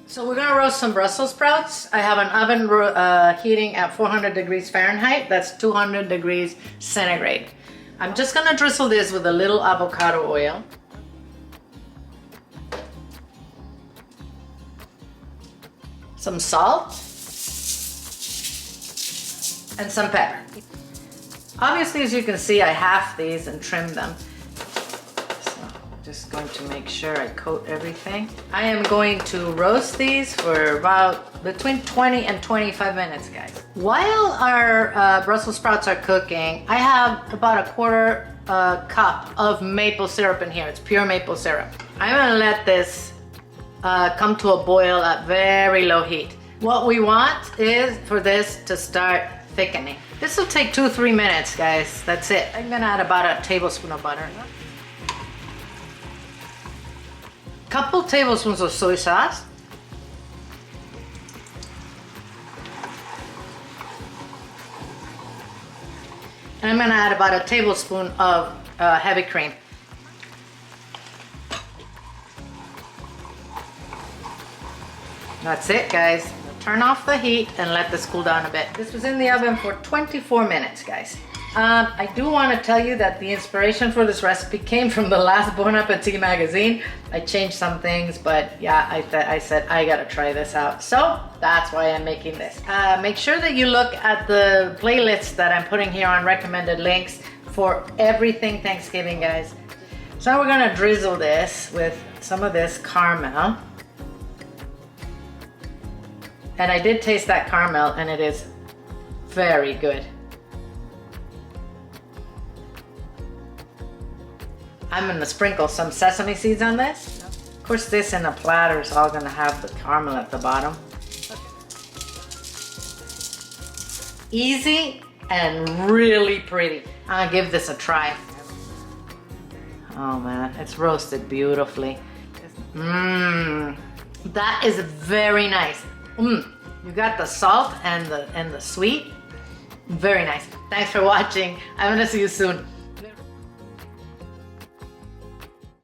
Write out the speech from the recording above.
So we're gonna roast some Brussels sprouts. I have an oven heating at 400 degrees Fahrenheit. That's 200 degrees centigrade. I'm just gonna drizzle this with a little avocado oil. Some salt. And some pepper. Obviously, as you can see, I halved these and trimmed them. Just going to make sure I coat everything. I am going to roast these for about between 20 and 25 minutes, guys. While our Brussels sprouts are cooking, I have about a quarter cup of maple syrup in here. It's pure maple syrup. I'm gonna let this come to a boil at very low heat. What we want is for this to start thickening. This will take 2-3 minutes, guys. That's it. I'm gonna add about a tablespoon of butter. Couple tablespoons of soy sauce. And I'm gonna add about a tablespoon of heavy cream. That's it, guys. Turn off the heat and let this cool down a bit. This was in the oven for 24 minutes, guys. I do want to tell you that the inspiration for this recipe came from the last Bon Apetit magazine. I changed some things, but yeah, I said I gotta try this out. So that's why I'm making this. Make sure that you look at the playlist that I'm putting here on recommended links for everything Thanksgiving, guys. So now we're gonna drizzle this with some of this caramel. And I did taste that caramel and it is very good. I'm gonna sprinkle some sesame seeds on this. Of course, this in a platter is all gonna have the caramel at the bottom. Easy and really pretty. I'm gonna give this a try. Oh man, it's roasted beautifully. That is very nice. You got the salt and the sweet. Very nice. Thanks for watching. I'm gonna see you soon.